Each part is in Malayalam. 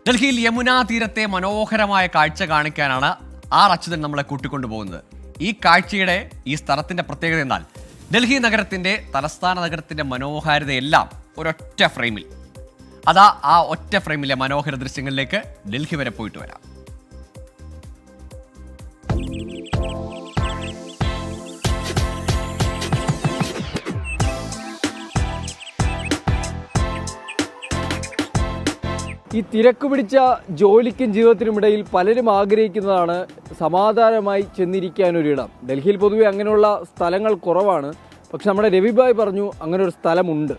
ഡൽഹിയിൽ യമുനാ തീരത്തെ മനോഹരമായ കാഴ്ച കാണിക്കാനാണ് ആർ അച്യുതൻ നമ്മളെ കൂട്ടിക്കൊണ്ടുപോകുന്നത്. ഈ കാഴ്ചയുടെ ഈ സ്ഥലത്തിന്റെ പ്രത്യേകത എന്നാൽ ഡൽഹി നഗരത്തിന്റെ തലസ്ഥാന നഗരത്തിന്റെ മനോഹാരിതയെല്ലാം ഒരൊറ്റ ഫ്രെയിമിൽ. അതാ ആ ഒറ്റ ഫ്രെയിമിലെ മനോഹര ദൃശ്യങ്ങളിലേക്ക് ഡൽഹി വരെ പോയിട്ട് വരാം. ഈ തിരക്ക് പിടിച്ച ജോലിക്കും ജീവിതത്തിനുമിടയിൽ പലരും ആഗ്രഹിക്കുന്നതാണ് സമാധാനമായി ചെന്നിരിക്കാനൊരിടം. ഡൽഹിയിൽ പൊതുവെ അങ്ങനെയുള്ള സ്ഥലങ്ങൾ കുറവാണ്. പക്ഷെ നമ്മുടെ രവിഭായ് പറഞ്ഞു അങ്ങനെ ഒരു സ്ഥലമുണ്ട്.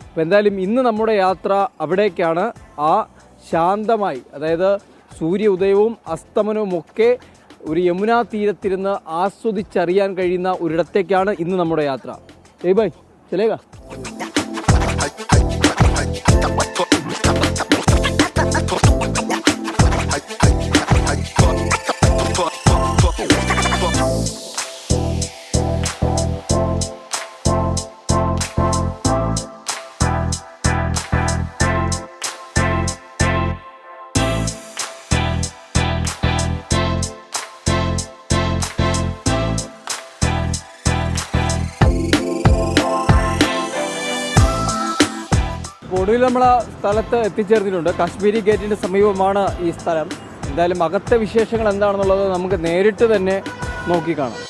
അപ്പോൾ എന്തായാലും ഇന്ന് നമ്മുടെ യാത്ര അവിടേക്കാണ്. ആ ശാന്തമായി, അതായത് സൂര്യ ഉദയവും അസ്തമനവും ഒക്കെ ഒരു യമുനാ തീരത്തിരുന്ന് ആസ്വദിച്ചറിയാൻ കഴിയുന്ന ഒരിടത്തേക്കാണ് ഇന്ന് നമ്മുടെ യാത്ര. രവിഭായ് ചലേഗാ? ഒടുവിൽ നമ്മൾ ആ സ്ഥലത്ത് എത്തിച്ചേർന്നിട്ടുണ്ട്. കാശ്മീരി ഗേറ്റിൻ്റെ സമീപമാണ് ഈ സ്ഥലം. എന്തായാലും അകത്തെ വിശേഷങ്ങൾ എന്താണെന്നുള്ളത് നമുക്ക് നേരിട്ട് തന്നെ നോക്കിക്കാണാം.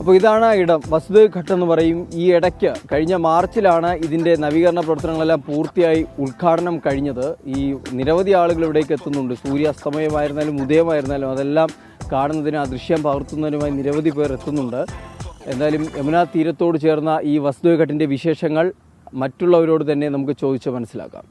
അപ്പോൾ ഇതാണ് ആ ഇടം, വസുദേവ് ഘട്ട് എന്ന് പറയും. ഈ ഇടയ്ക്ക് കഴിഞ്ഞ മാർച്ചിലാണ് ഇതിൻ്റെ നവീകരണ പ്രവർത്തനങ്ങളെല്ലാം പൂർത്തിയായി ഉദ്ഘാടനം കഴിഞ്ഞത്. ഈ നിരവധി ആളുകൾ ഇവിടേക്ക് എത്തുന്നുണ്ട്. സൂര്യാസ്തമയമായിരുന്നാലും ഉദയമായിരുന്നാലും അതെല്ലാം കാണുന്നതിന്, ആ ദൃശ്യം പകർത്തുന്നതിനുമായി നിരവധി പേർ എത്തുന്നുണ്ട്. എന്തായാലും യമുനാ തീരത്തോട് ചേർന്ന ഈ വസുദേവ് ഘട്ടിൻ്റെ വിശേഷങ്ങൾ മറ്റുള്ളവരോട് തന്നെ നമുക്ക് ചോദിച്ച് മനസ്സിലാക്കാം.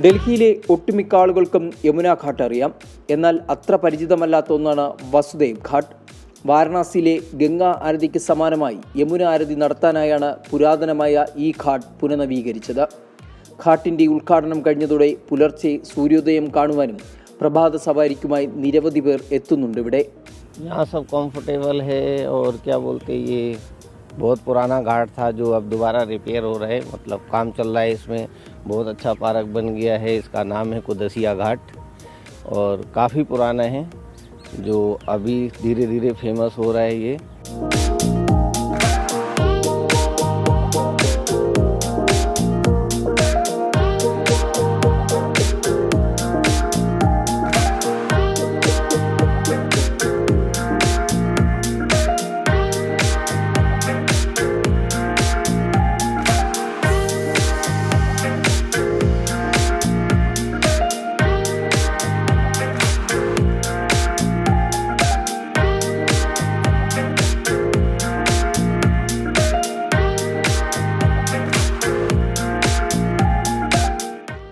ഡൽഹിയിലെ ഒട്ടുമിക്ക ആളുകൾക്കും യമുനാ ഘാട്ട് അറിയാം. എന്നാൽ അത്ര പരിചിതമല്ലാത്ത ഒന്നാണ് വസുദേവ് ഘാട്ട്. വാരണാസിയിലെ ഗംഗാ ആരതിക്ക് സമാനമായി യമുന ആരതി നടത്താനായാണ് പുരാതനമായ ഈ ഘാട്ട് പുനഃനവീകരിച്ചത്. ഘാട്ടിൻ്റെ ഉദ്ഘാടനം കഴിഞ്ഞതോടെ പുലർച്ചെ സൂര്യോദയം കാണുവാനും പ്രഭാത സവാരിക്കുമായി നിരവധി പേർ എത്തുന്നുണ്ട് ഇവിടെ. बहुत पुराना घाट था जो अब दोबारा रिपेयर हो रहा है, मतलब काम चल रहा है इसमें. बहुत अच्छा पार्क बन गया है. इसका नाम है कुदसिया घाट और काफ़ी पुराना है, जो अभी धीरे धीरे फेमस हो रहा है ये.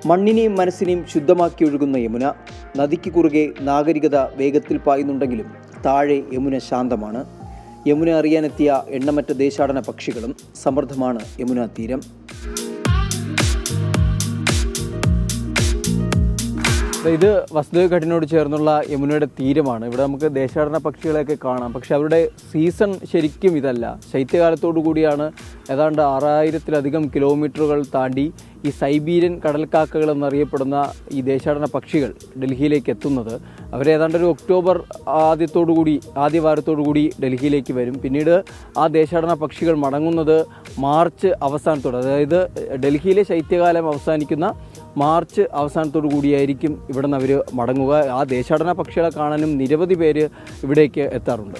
മണ്ണിനെയും മനസ്സിനെയും ശുദ്ധമാക്കി ഒഴുകുന്ന യമുന. നദിക്ക് കുറുകെ നാഗരികത വേഗത്തിൽ പായുന്നുണ്ടെങ്കിലും താഴെ യമുന ശാന്തമാണ്. യമുന അറിയാനെത്തിയ എണ്ണമറ്റ ദേശാടന പക്ഷികളും സമൃദ്ധമാണ് യമുനാ തീരം. ഇത് വസുദേവ് ഘട്ടിനോട് ചേർന്നുള്ള യമുനയുടെ തീരമാണ്. ഇവിടെ നമുക്ക് ദേശാടന പക്ഷികളെയൊക്കെ കാണാം. പക്ഷെ അവരുടെ സീസൺ ശരിക്കും ഇതല്ല. ശൈത്യകാലത്തോടു കൂടിയാണ് ഏതാണ്ട് 6000-ലധികം കിലോമീറ്ററുകൾ താണ്ടി ഈ സൈബീരിയൻ കടൽക്കാക്കകൾ എന്നറിയപ്പെടുന്ന ഈ ദേശാടന പക്ഷികൾ ഡൽഹിയിലേക്ക് എത്തുന്നത്. അവരേതാണ്ടൊരു ഒക്ടോബർ ആദ്യ വാരത്തോടുകൂടി ഡൽഹിയിലേക്ക് വരും. പിന്നീട് ആ ദേശാടന പക്ഷികൾ മടങ്ങുന്നത് മാർച്ച് അവസാനത്തോടെ, അതായത് ഡൽഹിയിലെ ശൈത്യകാലം അവസാനിക്കുന്ന മാർച്ച് അവസാനത്തോടു കൂടിയായിരിക്കും ഇവിടെ നിന്ന് അവർ മടങ്ങുക. ആ ദേശാടന പക്ഷികളെ കാണാനും നിരവധി പേര് ഇവിടേക്ക് എത്താറുണ്ട്.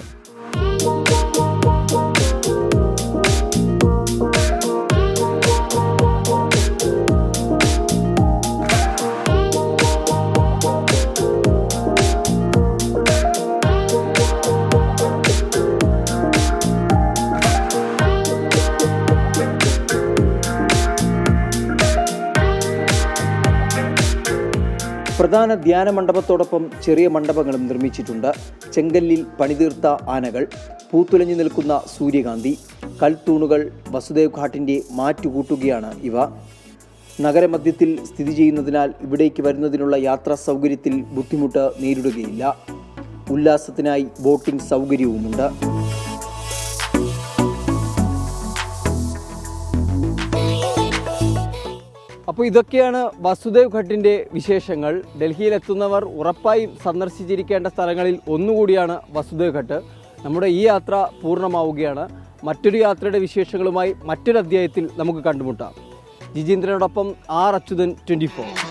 പ്രധാന ധ്യാന മണ്ഡപത്തോടൊപ്പം ചെറിയ മണ്ഡപങ്ങളും നിർമ്മിച്ചിട്ടുണ്ട്. ചെങ്കല്ലിൽ പണിതീർത്ത ആനകൾ, പൂത്തുലഞ്ഞു നിൽക്കുന്ന സൂര്യകാന്തി, കൽത്തൂണുകൾ വസുദേവ് ഘാട്ടിൻ്റെ മാറ്റുകൂട്ടുകയാണ് ഇവ. നഗരമധ്യത്തിൽ സ്ഥിതി ചെയ്യുന്നതിനാൽ ഇവിടേക്ക് വരുന്നതിനുള്ള യാത്രാ സൗകര്യത്തിൽ ബുദ്ധിമുട്ട് നേരിടുകയില്ല. ഉല്ലാസത്തിനായി ബോട്ടിംഗ് സൗകര്യവുമുണ്ട്. അപ്പോൾ ഇതൊക്കെയാണ് വസുദേവ് ഘട്ടിൻ്റെ വിശേഷങ്ങൾ. ഡൽഹിയിലെത്തുന്നവർ ഉറപ്പായും സന്ദർശിച്ചിരിക്കേണ്ട സ്ഥലങ്ങളിൽ ഒന്നുകൂടിയാണ് വസുദേവ് ഘട്ട്. നമ്മുടെ ഈ യാത്ര പൂർണ്ണമാവുകയാണ്. മറ്റൊരു യാത്രയുടെ വിശേഷങ്ങളുമായി മറ്റൊരു അധ്യായത്തിൽ നമുക്ക് കണ്ടുമുട്ടാം. ജിജീന്ദ്രനോടൊപ്പം ആർ അച്യുതൻ, 24.